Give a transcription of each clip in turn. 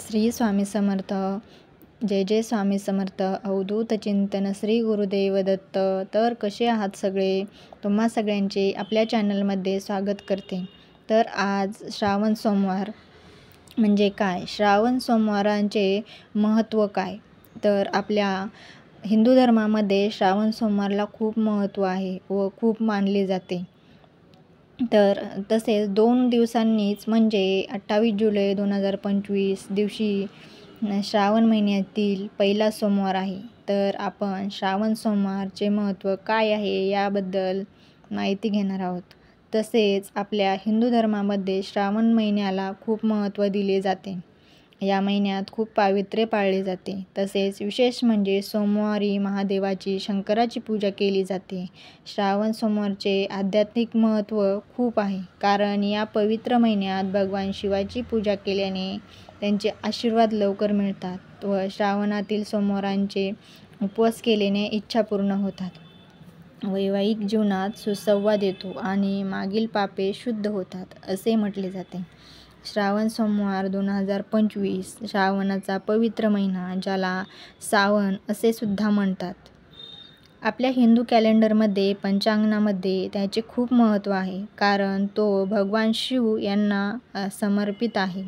श्री स्वामी समर्थ. जय जय स्वामी समर्थ. अवधूत चिंतन श्री गुरुदेव दत्त. तर कसे आहात सगळे? तुम्हा सगळ्यांचे आपल्या चॅनलमध्ये स्वागत करते. तर आज श्रावण सोमवार म्हणजे काय? श्रावण सोमवारांचे महत्त्व काय? तर आपल्या हिंदू धर्मामध्ये श्रावण सोमवारला खूप महत्त्व आहे व खूप मानले जाते. तर तसेच 2 दिवसांनीच म्हणजे 28 जुलै 2025 दिवशी श्रावण महिन्यातील पहिला सोमवार आहे. तर आपण श्रावण सोमवारचे महत्त्व काय आहे याबद्दल माहिती घेणार आहोत. तसेच आपल्या हिंदू धर्मामध्ये श्रावण महिन्याला खूप महत्त्व दिले जाते. या महिन्यात खूप पावित्र्य पाळले जाते. तसेच विशेष म्हणजे सोमवारी महादेवाची शंकराची पूजा केली जाते. श्रावण सोमवारचे आध्यात्मिक महत्त्व खूप आहे, कारण या पवित्र महिन्यात भगवान शिवाची पूजा केल्याने त्यांचे आशीर्वाद लवकर मिळतात व श्रावणातील सोमवारांचे उपवास केल्याने इच्छा पूर्ण होतात. वैवाहिक जीवनात सुसंवाद येतो आणि मागील पापे शुद्ध होतात असे म्हटले जाते. श्रावण सोमवार 2025 श्रावणाचा पवित्र महिना, ज्याला सावन असे सुद्धा म्हणतात. आपल्या हिंदू कॅलेंडरमध्ये पंचांगामध्ये त्याचे खूप महत्त्व आहे, कारण तो भगवान शिव यांना समर्पित आहे.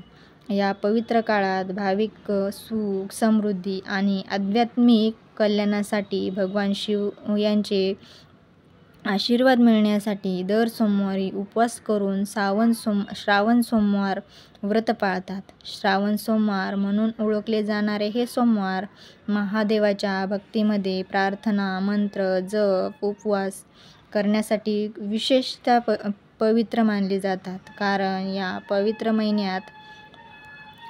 या पवित्र काळात भाविक सुख, समृद्धी आणि आध्यात्मिक कल्याणासाठी भगवान शिव यांचे आशीर्वाद मिळण्यासाठी दर सोमवारी उपवास करून श्रावण सोमवार व्रत पाळतात. श्रावण सोमवार म्हणून ओळखले जाणारे हे सोमवार महादेवाच्या भक्तीमध्ये प्रार्थना, मंत्र, जप, उपवास करण्यासाठी विशेषतः पवित्र मानले जातात. कारण या पवित्र महिन्यात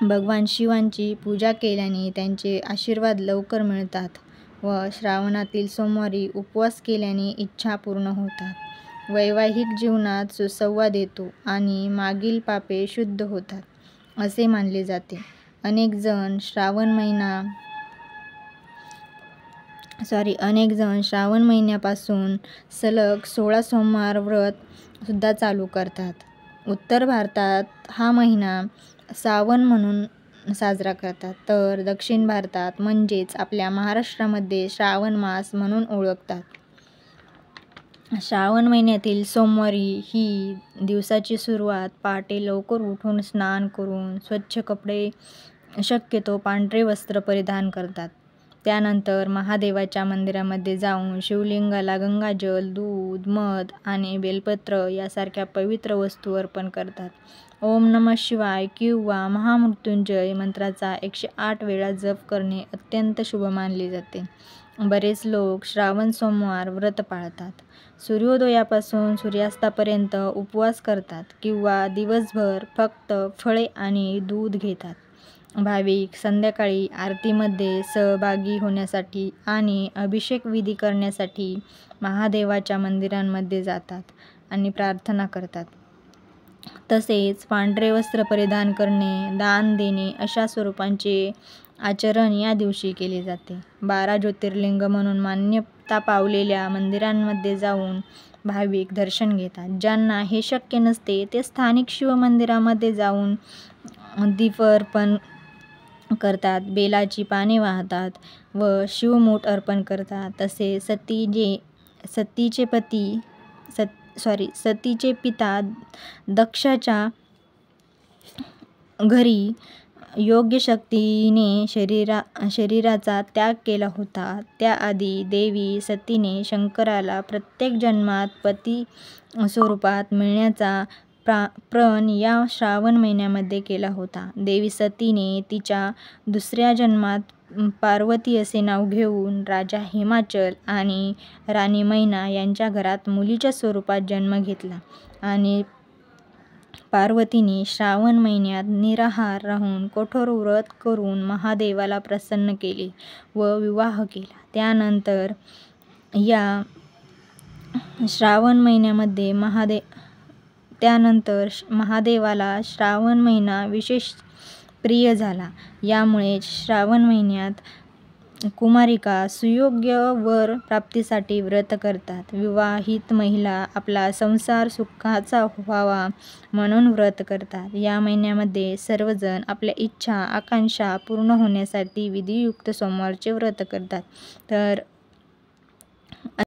भगवान शिवांची पूजा केल्याने त्यांचे आशीर्वाद लवकर मिळतात व श्रावणातील सोमवारी उपवास केल्याने इच्छा पूर्ण होतात. वैवाहिक जीवनात सुसंवाद येतो आणि मागील पापे शुद्ध होतात असे मानले जाते. अनेक जण श्रावण महिन्यापासून सलग 16 सोमवार व्रत सुद्धा चालू करतात. उत्तर भारतात हा महिना सावन म्हणून साजरा करतात, तर दक्षिण भारतात म्हणजेच आपल्या महाराष्ट्रामध्ये श्रावण मास म्हणून ओळखतात. श्रावण महिन्यातील सोमवारी ही दिवसाची सुरुवात पहाटे लवकर उठून स्नान करून स्वच्छ कपडे, शक्यतो पांढरे वस्त्र परिधान करतात. त्यानंतर महादेवाच्या मंदिरामध्ये जाऊन शिवलिंगाला गंगाजल, दूध, मध आणि बेलपत्र यासारख्या पवित्र वस्तू अर्पण करतात. ओम नमः शिवाय किंवा महामृत्युंजय मंत्राचा 108 वेळा जप करणे अत्यंत शुभ मानले जाते. बरेच लोक श्रावण सोमवार व्रत पाळतात. सूर्योदयापासून सूर्यास्तापर्यंत उपवास करतात किंवा दिवसभर फक्त फळे आणि दूध घेतात. भाविक संध्याकाळी आरतीमध्ये सहभागी होण्यासाठी आणि अभिषेक विधी करण्यासाठी महादेवाच्या मंदिरांमध्ये जातात आणि प्रार्थना करतात. तसेच पांढरे वस्त्र परिधान करणे, दान देणे अशा स्वरूपांचे आचरण या दिवशी केले जाते. 12 ज्योतिर्लिंग म्हणून मान्यता पावलेल्या मंदिरांमध्ये जाऊन भाविक दर्शन घेतात. ज्यांना हे शक्य नसते ते स्थानिक शिव मंदिरामध्ये जाऊन दीपार्पण करतात, बेलाची पाने वाहतात व शिवमूठ अर्पण करतात. तसेच सतीचे पिता दक्षाच्या घरी योग्य शक्तीने शरीराचा त्याग केला होता. त्याआधी देवी सतीने शंकराला प्रत्येक जन्मात पती स्वरूपात मिळण्याचा प्रण या श्रावण महिन्यामध्ये केला होता. देवी सतीने तिच्या दुसऱ्या जन्मात पार्वती असे नाव घेऊन राजा हिमाचल आणि राणी मैना यांच्या घरात मुलीच्या स्वरूपात जन्म घेतला आणि पार्वतीने श्रावण महिन्यात निराहार राहून कठोर व्रत करून महादेवाला प्रसन्न केले व विवाह केला. त्यानंतर महादेवाला श्रावण महिना विशेष प्रिय झाला. यामुळे श्रावण महिन्यात कुमारिका सुयोग्य वर प्राप्तीसाठी व्रत करतात. विवाहित महिला आपला संसार सुखाचा व्हावा म्हणून व्रत करतात. या महिन्यामध्ये सर्वजण आपल्या इच्छा आकांक्षा पूर्ण होण्यासाठी विधियुक्त सोमवारचे व्रत करतात. तर